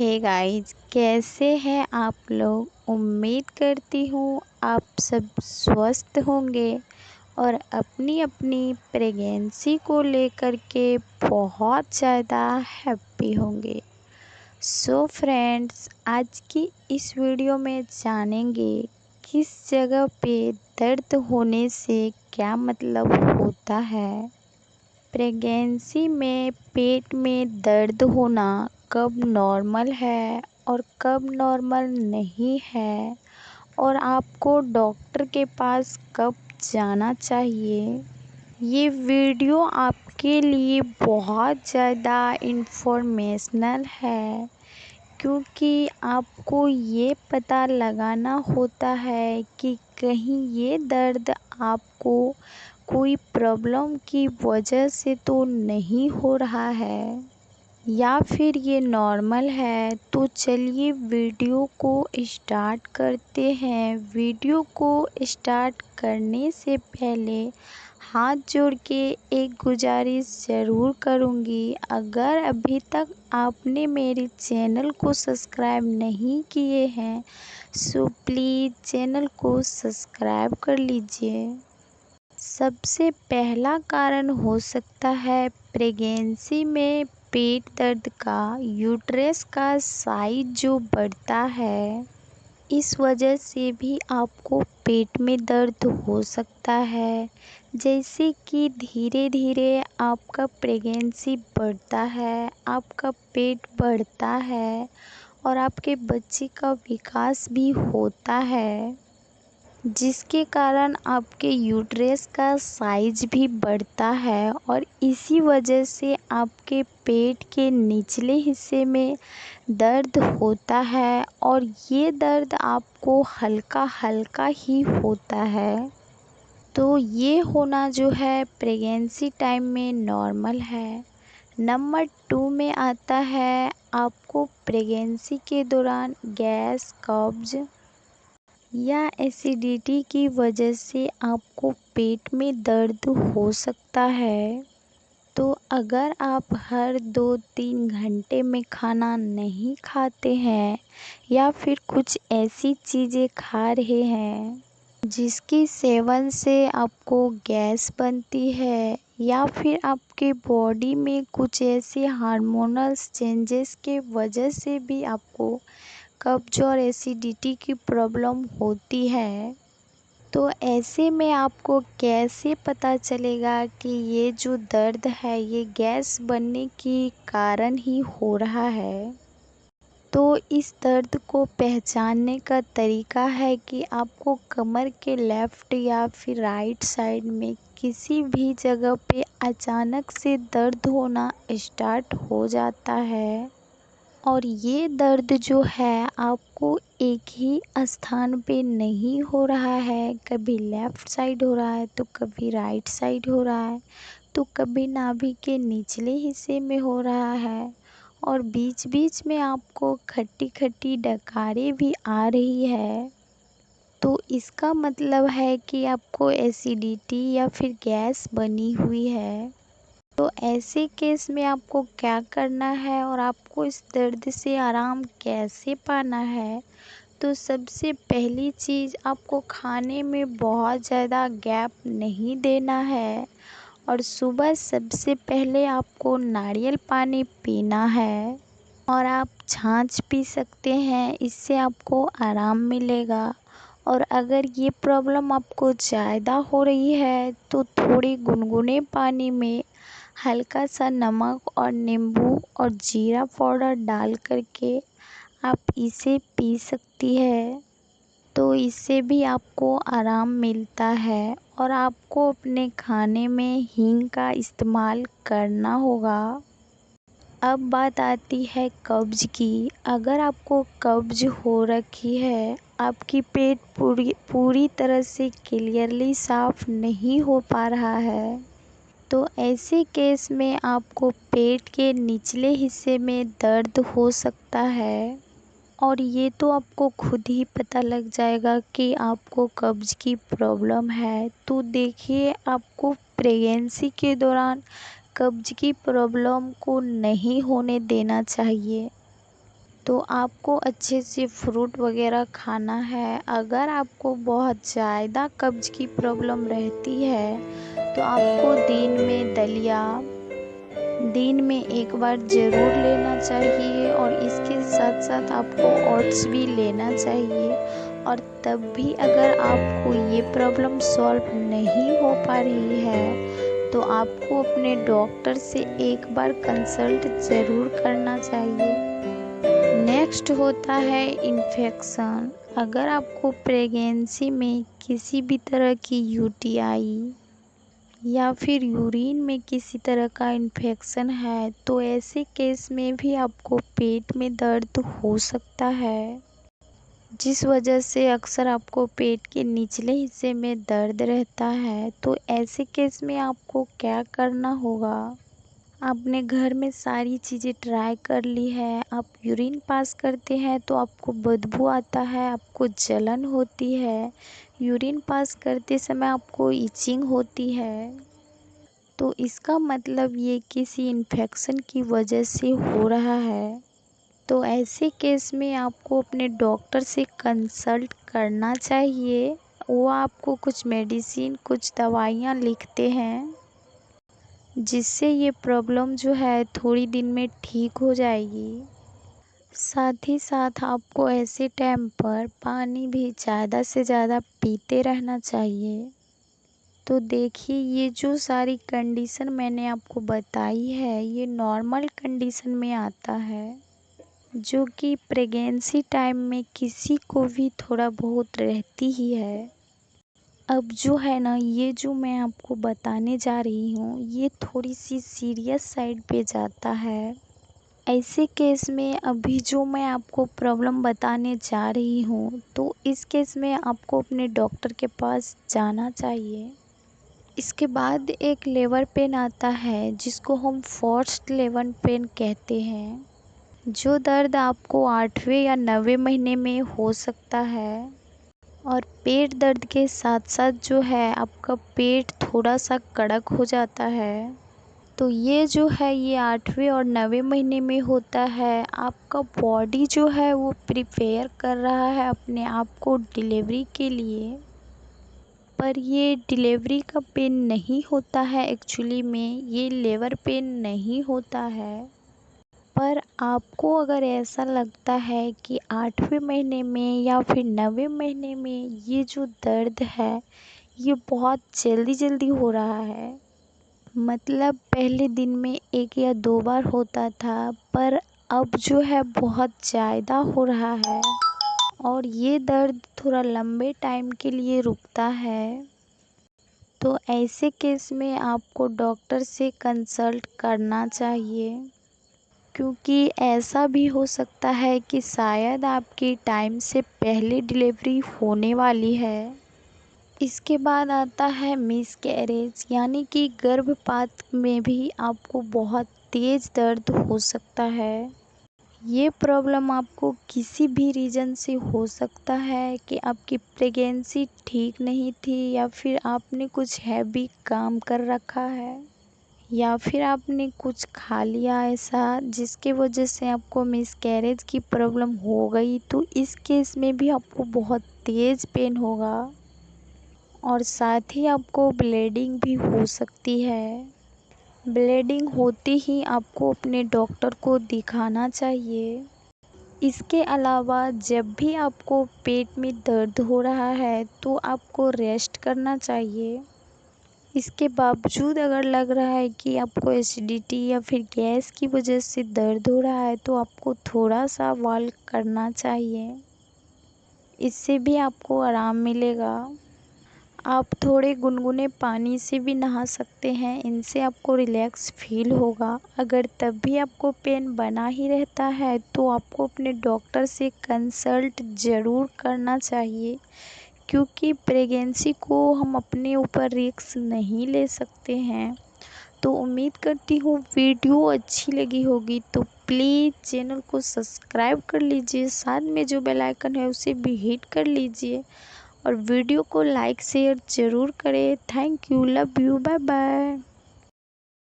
Hey guys, कैसे हैं आप लोग। उम्मीद करती हूँ आप सब स्वस्थ होंगे और अपनी अपनी प्रेगनेंसी को लेकर के बहुत ज़्यादा हैप्पी होंगे। सो फ्रेंड्स, आज की इस वीडियो में जानेंगे किस जगह पे दर्द होने से क्या मतलब होता है। प्रेगनेंसी में पेट में दर्द होना कब नॉर्मल है और कब नॉर्मल नहीं है, और आपको डॉक्टर के पास कब जाना चाहिए। ये वीडियो आपके लिए बहुत ज़्यादा इन्फॉर्मेशनल है, क्योंकि आपको ये पता लगाना होता है कि कहीं ये दर्द आपको कोई प्रॉब्लम की वजह से तो नहीं हो रहा है या फिर ये नॉर्मल है। तो चलिए वीडियो को स्टार्ट करते हैं। वीडियो को स्टार्ट करने से पहले हाथ जोड़ के एक गुजारिश ज़रूर करूँगी, अगर अभी तक आपने मेरे चैनल को सब्सक्राइब नहीं किए हैं सो प्लीज़ चैनल को सब्सक्राइब कर लीजिए। सबसे पहला कारण हो सकता है प्रेगनेंसी में पेट दर्द का। यूट्रस का साइज जो बढ़ता है, इस वजह से भी आपको पेट में दर्द हो सकता है। जैसे कि धीरे धीरे आपका प्रेगनेंसी बढ़ता है, आपका पेट बढ़ता है और आपके बच्चे का विकास भी होता है, जिसके कारण आपके यूट्रस का साइज भी बढ़ता है और इसी वजह से आपके पेट के निचले हिस्से में दर्द होता है और ये दर्द आपको हल्का हल्का ही होता है। तो ये होना जो है प्रेगनेंसी टाइम में नॉर्मल है। नंबर 2 में आता है आपको प्रेगनेंसी के दौरान गैस, कब्ज या एसिडिटी की वजह से आपको पेट में दर्द हो सकता है। तो अगर आप हर 2-3 घंटे में खाना नहीं खाते हैं या फिर कुछ ऐसी चीज़ें खा रहे हैं जिसके सेवन से आपको गैस बनती है, या फिर आपके बॉडी में कुछ ऐसे हार्मोनल चेंजेस के वजह से भी आपको कब्ज और एसिडिटी की प्रॉब्लम होती है, तो ऐसे में आपको कैसे पता चलेगा कि ये जो दर्द है ये गैस बनने के कारण ही हो रहा है। तो इस दर्द को पहचानने का तरीका है कि आपको कमर के लेफ़्ट या फिर राइट साइड में किसी भी जगह पे अचानक से दर्द होना स्टार्ट हो जाता है, और ये दर्द जो है आपको एक ही स्थान पे नहीं हो रहा है। कभी लेफ़्ट साइड हो रहा है तो कभी राइट साइड हो रहा है, तो कभी नाभि के निचले हिस्से में हो रहा है, और बीच बीच में आपको खट्टी खट्टी डकारें भी आ रही है। तो इसका मतलब है कि आपको एसिडिटी या फिर गैस बनी हुई है। तो ऐसे केस में आपको क्या करना है और आपको इस दर्द से आराम कैसे पाना है। तो सबसे पहली चीज़, आपको खाने में बहुत ज़्यादा गैप नहीं देना है और सुबह सबसे पहले आपको नारियल पानी पीना है, और आप छाछ पी सकते हैं, इससे आपको आराम मिलेगा। और अगर ये प्रॉब्लम आपको ज़्यादा हो रही है तो थोड़ी गुनगुने पानी में हल्का सा नमक और नींबू और जीरा पाउडर डाल करके आप इसे पी सकती है। तो इससे भी आपको आराम मिलता है, और आपको अपने खाने में हींग का इस्तेमाल करना होगा। अब बात आती है कब्ज़ की। अगर आपको कब्ज़ हो रखी है, आपकी पेट पूरी तरह से क्लियरली साफ़ नहीं हो पा रहा है, तो ऐसे केस में आपको पेट के निचले हिस्से में दर्द हो सकता है, और ये तो आपको खुद ही पता लग जाएगा कि आपको कब्ज़ की प्रॉब्लम है। तो देखिए, आपको प्रेगनेंसी के दौरान कब्ज़ की प्रॉब्लम को नहीं होने देना चाहिए। तो आपको अच्छे से फ्रूट वगैरह खाना है। अगर आपको बहुत ज़्यादा कब्ज़ की प्रॉब्लम रहती है तो आपको दिन में एक बार ज़रूर लेना चाहिए, और इसके साथ साथ आपको ओट्स भी लेना चाहिए। और तब भी अगर आपको ये प्रॉब्लम सॉल्व नहीं हो पा रही है तो आपको अपने डॉक्टर से एक बार कंसल्ट ज़रूर करना चाहिए। नेक्स्ट होता है इन्फेक्शन। अगर आपको प्रेगनेंसी में किसी भी तरह की यूटीआई या फिर यूरिन में किसी तरह का इन्फेक्शन है तो ऐसे केस में भी आपको पेट में दर्द हो सकता है, जिस वजह से अक्सर आपको पेट के निचले हिस्से में दर्द रहता है। तो ऐसे केस में आपको क्या करना होगा? आपने घर में सारी चीज़ें ट्राई कर ली है, आप यूरिन पास करते हैं तो आपको बदबू आता है, आपको जलन होती है, यूरिन पास करते समय आपको इचिंग होती है, तो इसका मतलब ये किसी इन्फेक्शन की वजह से हो रहा है। तो ऐसे केस में आपको अपने डॉक्टर से कंसल्ट करना चाहिए। वो आपको कुछ मेडिसिन, कुछ दवाइयाँ लिखते हैं, जिससे ये प्रॉब्लम जो है थोड़ी दिन में ठीक हो जाएगी। साथ ही साथ आपको ऐसे टाइम पर पानी भी ज़्यादा से ज़्यादा पीते रहना चाहिए। तो देखिए, ये जो सारी कंडीशन मैंने आपको बताई है ये नॉर्मल कंडीशन में आता है, जो कि प्रेगनेंसी टाइम में किसी को भी थोड़ा बहुत रहती ही है। अब जो है ना, ये जो मैं आपको बताने जा रही हूँ ये थोड़ी सी सीरियस साइड पे जाता है। ऐसे केस में अभी जो मैं आपको प्रॉब्लम बताने जा रही हूँ तो इस केस में आपको अपने डॉक्टर के पास जाना चाहिए। इसके बाद एक लेबर पेन आता है जिसको हम फोर्स्ड लेबर पेन कहते हैं, जो दर्द आपको 8वें या 9वें महीने में हो सकता है। और पेट दर्द के साथ साथ जो है आपका पेट थोड़ा सा कड़क हो जाता है। तो ये जो है ये 8वें और 9वें महीने में होता है। आपका बॉडी जो है वो प्रिपेयर कर रहा है अपने आप को डिलीवरी के लिए, पर ये डिलीवरी का पेन नहीं होता है। एक्चुअली में ये लेबर पेन नहीं होता है। पर आपको अगर ऐसा लगता है कि 8वें महीने में या फिर 9वें महीने में ये जो दर्द है ये बहुत जल्दी जल्दी हो रहा है, मतलब पहले दिन में 1 या 2 बार होता था पर अब जो है बहुत ज़्यादा हो रहा है, और ये दर्द थोड़ा लंबे टाइम के लिए रुकता है, तो ऐसे केस में आपको डॉक्टर से कंसल्ट करना चाहिए। क्योंकि ऐसा भी हो सकता है कि शायद आपकी टाइम से पहले डिलीवरी होने वाली है। इसके बाद आता है मिसकैरेज, यानी कि गर्भपात में भी आपको बहुत तेज़ दर्द हो सकता है। ये प्रॉब्लम आपको किसी भी रीज़न से हो सकता है कि आपकी प्रेगनेंसी ठीक नहीं थी, या फिर आपने कुछ हैवी काम कर रखा है, या फिर आपने कुछ खा लिया ऐसा जिसके वजह से आपको मिसकैरेज की प्रॉब्लम हो गई। तो इस केस में भी आपको बहुत तेज़ पेन होगा, और साथ ही आपको ब्लीडिंग भी हो सकती है। ब्लीडिंग होती ही आपको अपने डॉक्टर को दिखाना चाहिए। इसके अलावा जब भी आपको पेट में दर्द हो रहा है तो आपको रेस्ट करना चाहिए। इसके बावजूद अगर लग रहा है कि आपको एसिडिटी या फिर गैस की वजह से दर्द हो रहा है तो आपको थोड़ा सा वॉक करना चाहिए, इससे भी आपको आराम मिलेगा। आप थोड़े गुनगुने पानी से भी नहा सकते हैं, इनसे आपको रिलैक्स फील होगा। अगर तब भी आपको पेन बना ही रहता है तो आपको अपने डॉक्टर से कंसल्ट ज़रूर करना चाहिए, क्योंकि प्रेगनेंसी को हम अपने ऊपर रिस्क नहीं ले सकते हैं। तो उम्मीद करती हूँ वीडियो अच्छी लगी होगी, तो प्लीज़ चैनल को सब्सक्राइब कर लीजिए, साथ में जो बेल आइकन है उसे भी हिट कर लीजिए, और वीडियो को लाइक शेयर ज़रूर करें। Thank you, love you, bye bye.